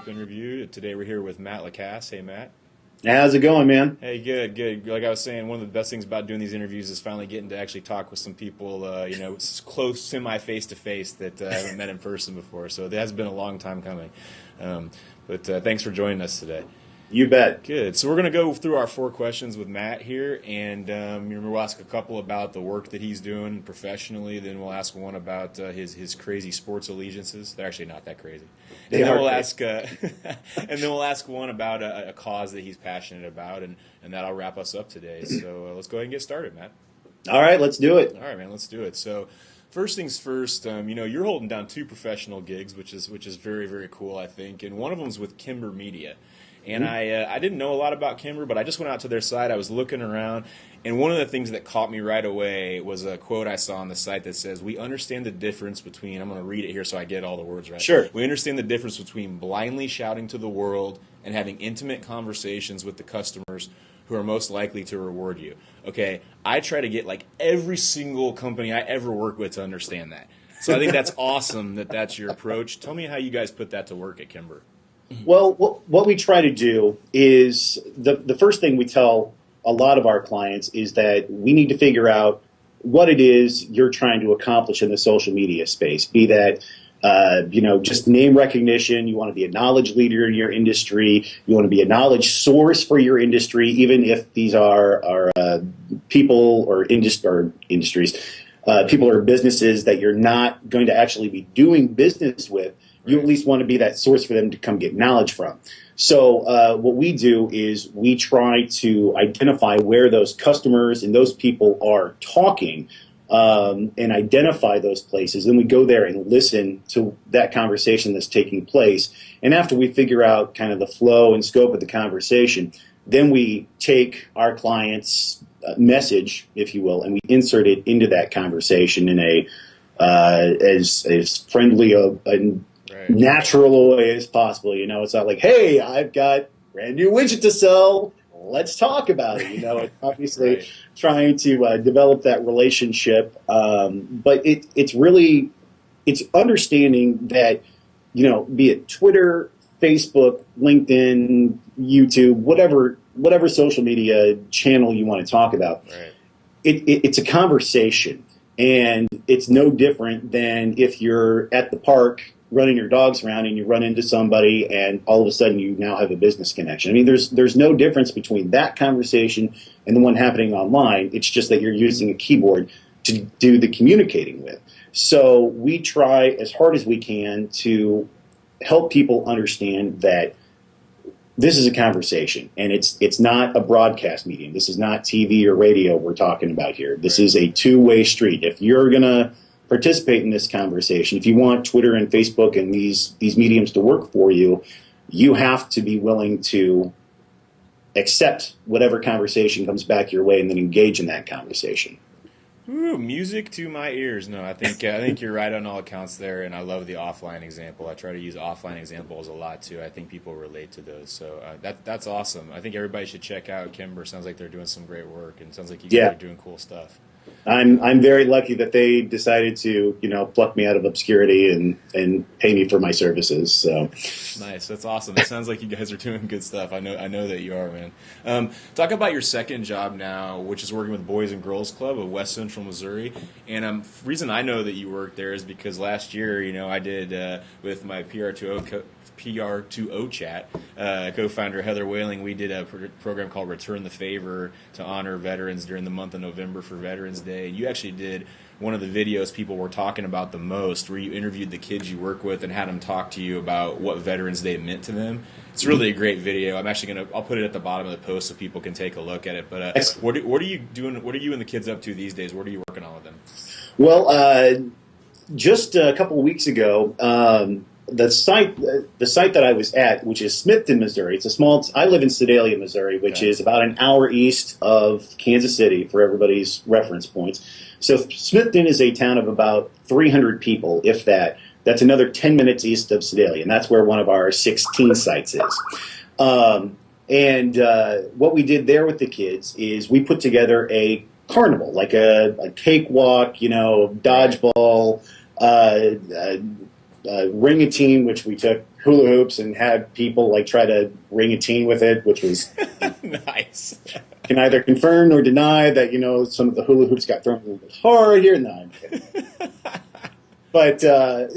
Mixup interview. Today we're here with Matt LaCasse. Hey, Matt. How's it going, man? Hey, good. Like I was saying, one of the best things about doing these interviews is finally getting to actually talk with some people, close, semi face-to-face that I haven't met in person before. So it has been a long time coming. But thanks for joining us today. You bet. Good. So we're going to go through our 4 questions with Matt here, and we'll ask a couple about the work that he's doing professionally. Then we'll ask one about his crazy sports allegiances. They're actually not that crazy. And then we'll ask one about a cause that he's passionate about, and that'll wrap us up today. So let's go ahead and get started, Matt. All right, let's do it. All right, man, let's do it. So first things first, you're holding down 2 professional gigs, which is very, very cool, I think, and one of them is with Kimber Media. And I didn't know a lot about Kimber, but I just went out to their site. I was looking around, and one of the things that caught me right away was a quote I saw on the site that says, "We understand the difference between," I'm going to read it here so I get all the words right. Sure. "We understand the difference between blindly shouting to the world and having intimate conversations with the customers who are most likely to reward you." Okay, I try to get like every single company I ever work with to understand that. So I think that's awesome that that's your approach. Tell me how you guys put that to work at Kimber. Well, what we try to do is the first thing we tell a lot of our clients is that we need to figure out what it is you're trying to accomplish in the social media space. Be that, just name recognition. You want to be a knowledge leader in your industry. You want to be a knowledge source for your industry, even if these are people or industries, people or businesses that you're not going to actually be doing business with. You at least want to be that source for them to come get knowledge from. So what we do is we try to identify where those customers and those people are talking and identify those places. Then we go there and listen to that conversation that's taking place. And after we figure out kind of the flow and scope of the conversation, then we take our client's message, if you will, and we insert it into that conversation in a as friendly and natural way as possible. It's not like, hey, I've got brand new widget to sell. Let's talk about it. It's obviously Right. Trying to develop that relationship. But it's understanding that, be it Twitter, Facebook, LinkedIn, YouTube, whatever social media channel you want to talk about, Right. It's a conversation. And it's no different than if you're at the park running your dogs around and you run into somebody and all of a sudden you now have a business connection. I mean, there's no difference between that conversation and the one happening online. It's just that you're using a keyboard to do the communicating with. So we try as hard as we can to help people understand that this is a conversation, and it's not a broadcast medium. This is not TV or radio we're talking about here. This is a two-way street. If you're going to participate in this conversation, if you want Twitter and Facebook and these mediums to work for you, you have to be willing to accept whatever conversation comes back your way and then engage in that conversation. Ooh, music to my ears. No, I think you're right on all accounts there, and I love the offline example. I try to use offline examples a lot too. I think people relate to those, so that's awesome. I think everybody should check out Kimber. Sounds like they're doing some great work, and sounds like you guys are doing cool stuff. I'm very lucky that they decided to pluck me out of obscurity and pay me for my services. So nice, that's awesome. It sounds like you guys are doing good stuff. I know that you are, man. Talk about your second job now, which is working with Boys and Girls Club of West Central Missouri. And the reason I know that you work there is because last year, I did with my PR2O chat, co-founder Heather Whaling, we did a program called Return the Favor to honor veterans during the month of November for Veterans Day. You actually did one of the videos people were talking about the most, where you interviewed the kids you work with and had them talk to you about what Veterans Day meant to them. It's really a great video. I'll put it at the bottom of the post so people can take a look at it. But what are you doing? What are you and the kids up to these days? What are you working on with them? Well, just a couple of weeks ago, the site that I was at, which is Smithton, Missouri. I live in Sedalia, Missouri, which is about an hour east of Kansas City for everybody's reference points. So Smithton is a town of about 300 people, if that. That's another 10 minutes east of Sedalia, and that's where one of our 16 sites is. And what we did there with the kids is we put together a carnival, like a cakewalk, dodgeball, ring-a-teen, which we took hula hoops and had people like try to ring-a-teen with it, which was nice. Can either confirm or deny that, some of the hula hoops got thrown a little bit hard here. No, I'm kidding. But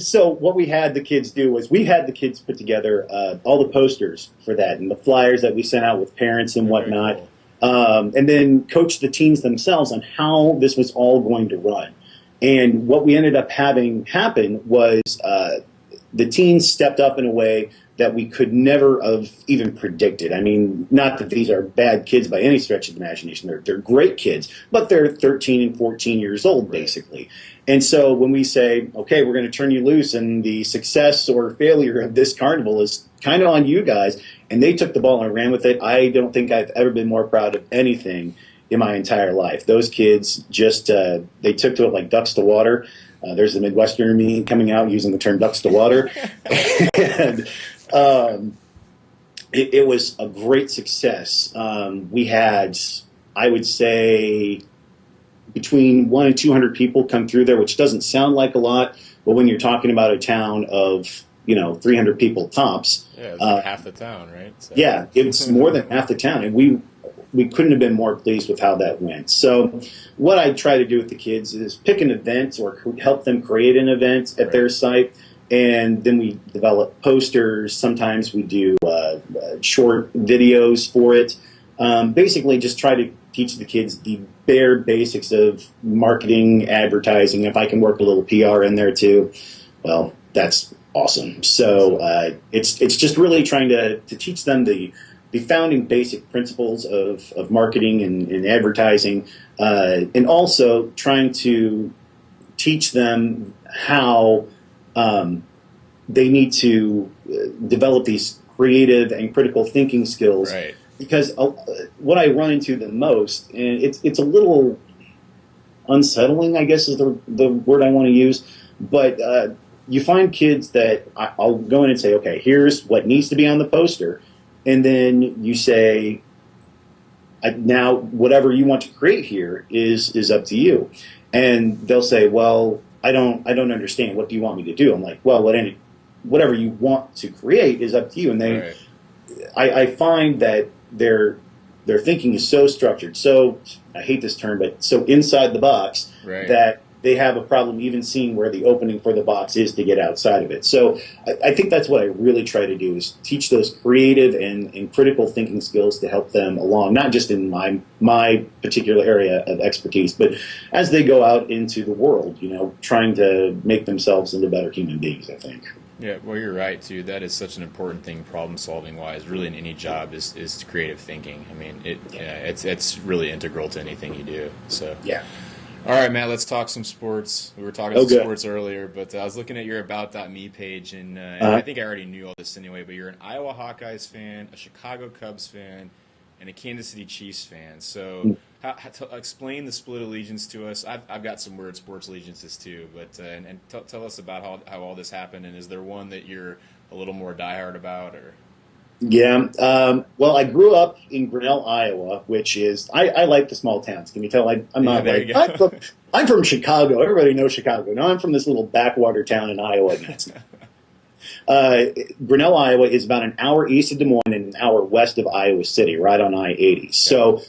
so what we had the kids do was we had the kids put together all the posters for that and the flyers that we sent out with parents and whatnot, cool. And then coach the teams themselves on how this was all going to run. And what we ended up having happen was the teens stepped up in a way that we could never have even predicted. I mean, not that these are bad kids by any stretch of the imagination. They're great kids, but they're 13 and 14 years old, basically. And so when we say, okay, we're going to turn you loose and the success or failure of this carnival is kind of on you guys, and they took the ball and ran with it, I don't think I've ever been more proud of anything in my entire life. Those kids just, they took to it like ducks to water. There's the Midwesterner me coming out using the term ducks to water. And it was a great success. We had, I would say, between 100 and 200 people come through there, which doesn't sound like a lot, but when you're talking about a town of 300 people tops, it's like half the town, right? So. Yeah, it's more than half the town, and we couldn't have been more pleased with how that went. So what I try to do with the kids is pick an event or help them create an event at their site, and then we develop posters. Sometimes we do short videos for it. Basically just try to teach the kids the bare basics of marketing, advertising. If I can work a little PR in there too, well, that's awesome. So it's just really trying to teach them the founding basic principles of marketing and advertising, and also trying to teach them how they need to develop these creative and critical thinking skills. Right. Because what I run into the most, and it's a little unsettling, I guess is the word I want to use, but you find kids that I'll go in and say, okay, here's what needs to be on the poster. And then you say, now whatever you want to create here is up to you. And they'll say, well, I don't understand. What do you want me to do? I'm like, well, whatever you want to create is up to you. And they, I find that their thinking is so structured, so I hate this term, but so inside the box that they have a problem even seeing where the opening for the box is to get outside of it. So I think that's what I really try to do is teach those creative and critical thinking skills to help them along, not just in my particular area of expertise, but as they go out into the world, trying to make themselves into better human beings, I think. Yeah, well, you're right, too. That is such an important thing, problem-solving-wise, really in any job, is creative thinking. I mean, it's really integral to anything you do. So yeah. All right, Matt, let's talk some sports. We were talking sports earlier, but I was looking at your About.me page, and I think I already knew all this anyway, but you're an Iowa Hawkeyes fan, a Chicago Cubs fan, and a Kansas City Chiefs fan. So explain the split allegiance to us. I've got some weird sports allegiances too, but tell us about how all this happened, and is there one that you're a little more diehard about? Or Yeah, well, I grew up in Grinnell, Iowa, which is I like the small towns. Can you tell? I'm not I'm from Chicago. Everybody knows Chicago. No, I'm from this little backwater town in Iowa. Grinnell, Iowa is about an hour east of Des Moines and an hour west of Iowa City, right on I-80. So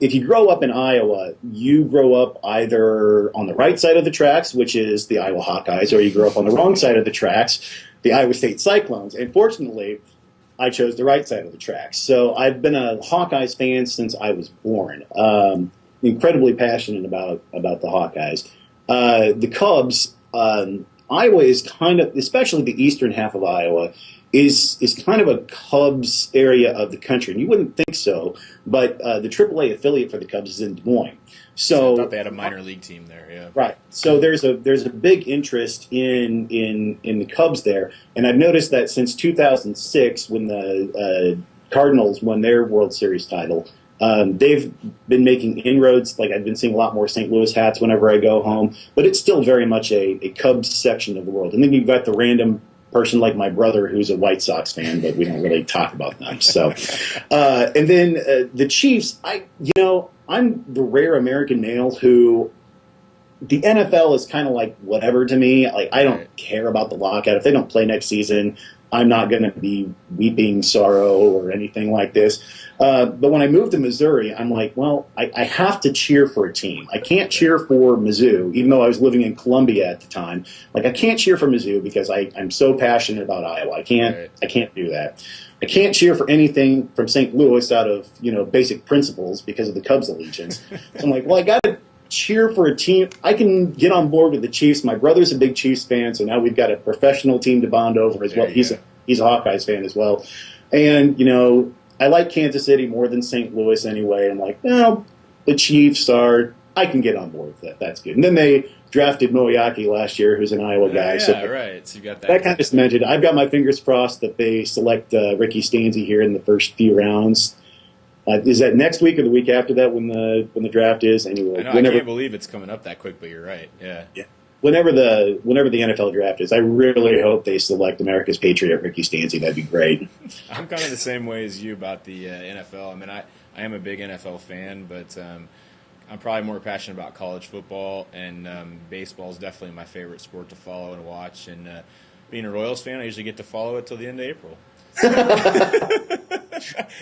if you grow up in Iowa, you grow up either on the right side of the tracks, which is the Iowa Hawkeyes, or you grow up on the wrong side of the tracks, the Iowa State Cyclones. And fortunately, I chose the right side of the tracks. So I've been a Hawkeyes fan since I was born. Incredibly passionate about the Hawkeyes. The Cubs, Iowa is kind of, especially the eastern half of Iowa, is kind of a Cubs area of the country. And you wouldn't think so, but the AAA affiliate for the Cubs is in Des Moines. So I thought they had a minor league team there, yeah. Right. So there's a big interest in the Cubs there. And I've noticed that since 2006, when the Cardinals won their World Series title, they've been making inroads. Like, I've been seeing a lot more St. Louis hats whenever I go home, but it's still very much a Cubs section of the world. And then you've got the random person like my brother who's a White Sox fan, but we don't really talk about them. So, and then the Chiefs, I'm the rare American male who the NFL is kind of like whatever to me. Like, I don't Right. care about the lockout. If they don't play next season, I'm not going to be weeping sorrow or anything like this. But when I moved to Missouri, I'm like, well, I have to cheer for a team. I can't cheer for Mizzou, even though I was living in Columbia at the time. Like, I can't cheer for Mizzou because I'm so passionate about Iowa. I can't do that. I can't cheer for anything from St. Louis out of, basic principles because of the Cubs allegiance. So I'm like, well, I got to cheer for a team. I can get on board with the Chiefs. My brother's a big Chiefs fan, so now we've got a professional team to bond over as well. He's a Hawkeyes fan as well. And, I like Kansas City more than St. Louis anyway. I'm like, no, the Chiefs I can get on board with that. That's good. And then they drafted Moyaki last year, who's an Iowa guy. Right. So you got that. That kind of cemented. I've got my fingers crossed that they select Ricky Stanzi here in the first few rounds. Is that next week or the week after that when the draft is? Anyway, I can't believe it's coming up that quick, but you're right. Yeah. Whenever the NFL draft is, I really hope they select America's Patriot Ricky Stanzi. That'd be great. I'm kind of the same way as you about the NFL. I mean, I am a big NFL fan, but I'm probably more passionate about college football, and baseball is definitely my favorite sport to follow and watch. And being a Royals fan, I usually get to follow it till the end of April.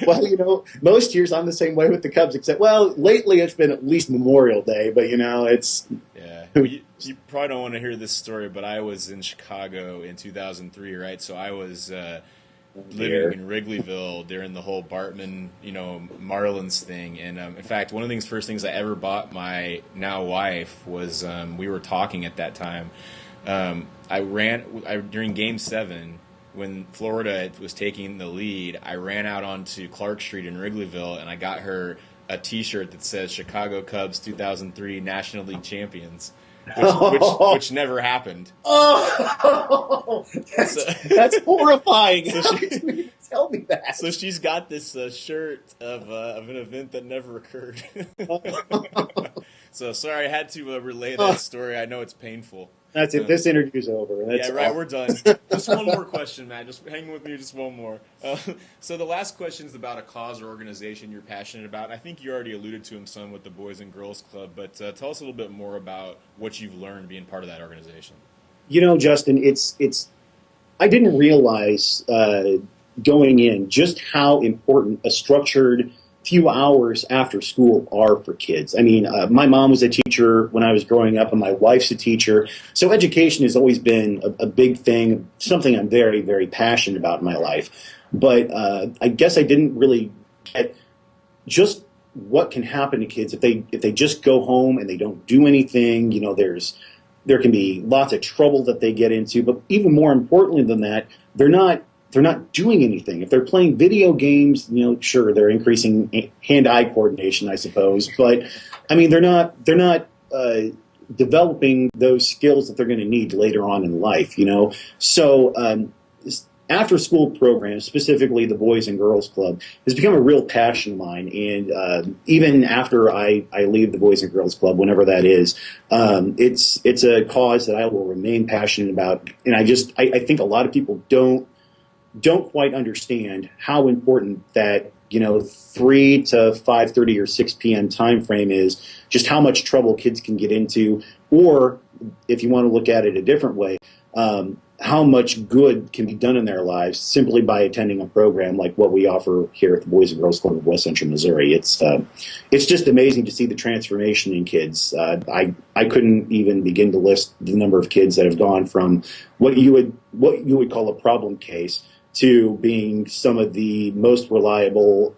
Well, most years I'm the same way with the Cubs, except, lately it's been at least Memorial Day, but, it's... Yeah. You probably don't want to hear this story, but I was in Chicago in 2003, right? So I was living in Wrigleyville during the whole Bartman, Marlins thing. And, in fact, one of the first things I ever bought my now wife was we were talking at that time. During Game 7, when Florida was taking the lead, I ran out onto Clark Street in Wrigleyville, and I got her a T-shirt that says Chicago Cubs 2003 National League Champions, which never happened. Oh, that's horrifying. How could you tell me that? So she's got this shirt of an event that never occurred. So sorry, I had to relay that story. I know it's painful. That's it. This interview's over. That's right. We're done. Just one more question, Matt. Just hang with me. Just one more. So the last question is about a cause or organization you're passionate about. I think you already alluded to them some with the Boys and Girls Club, but tell us a little bit more about what you've learned being part of that organization. Justin, it's. I didn't realize going in just how important a structured few hours after school are for kids. I mean, my mom was a teacher when I was growing up, and my wife's a teacher. So education has always been a big thing, something I'm very, very passionate about in my life. But I guess I didn't really get just what can happen to kids if they just go home and they don't do anything. There can be lots of trouble that they get into. But even more importantly than that, they're not doing anything. If they're playing video games, sure, they're increasing hand-eye coordination, I suppose. But I mean, they're not developing those skills that they're going to need later on in life. So after-school programs, specifically the Boys and Girls Club, has become a real passion of mine. And even after I leave the Boys and Girls Club, whenever that is, it's a cause that I will remain passionate about. And I think a lot of people don't quite understand how important that 3 to 5:30 or 6 p.m. time frame is, just how much trouble kids can get into, or if you want to look at it a different way, how much good can be done in their lives simply by attending a program like what we offer here at the Boys and Girls Club of West Central Missouri. It's just amazing to see the transformation in kids. I couldn't even begin to list the number of kids that have gone from what you would call a problem case to being some of the most reliable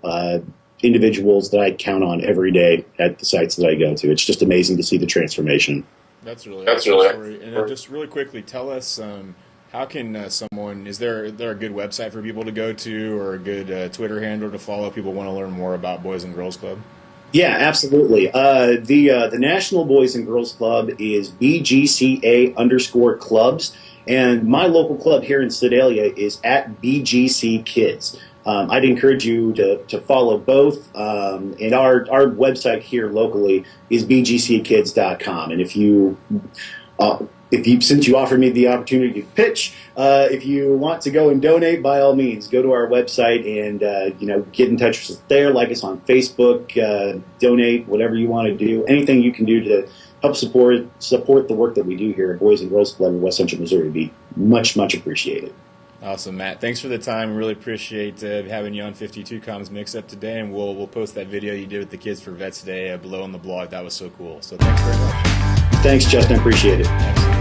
individuals that I count on every day at the sites that I go to. It's just amazing to see the transformation. That's really awesome. And just really quickly, tell us how can someone, is there a good website for people to go to, or a good Twitter handle to follow if people want to learn more about Boys and Girls Club? Yeah, absolutely. The National Boys and Girls Club is BGCA_clubs. And my local club here in Sedalia is at BGC Kids. I'd encourage you to follow both. And our website here locally is bgckids.com. And if you since you offered me the opportunity to pitch, if you want to go and donate, by all means, go to our website and get in touch with us there. Like us on Facebook, donate, whatever you want to do, anything you can do to help support the work that we do here at Boys and Girls Club in West Central Missouri, would be much appreciated. Awesome, Matt. Thanks for the time. Really appreciate having you on 52 Comms Mix-Up today, and we'll post that video you did with the kids for Vets Day below on the blog. That was so cool. So thanks very much. Thanks, Justin. Appreciate it. Absolutely.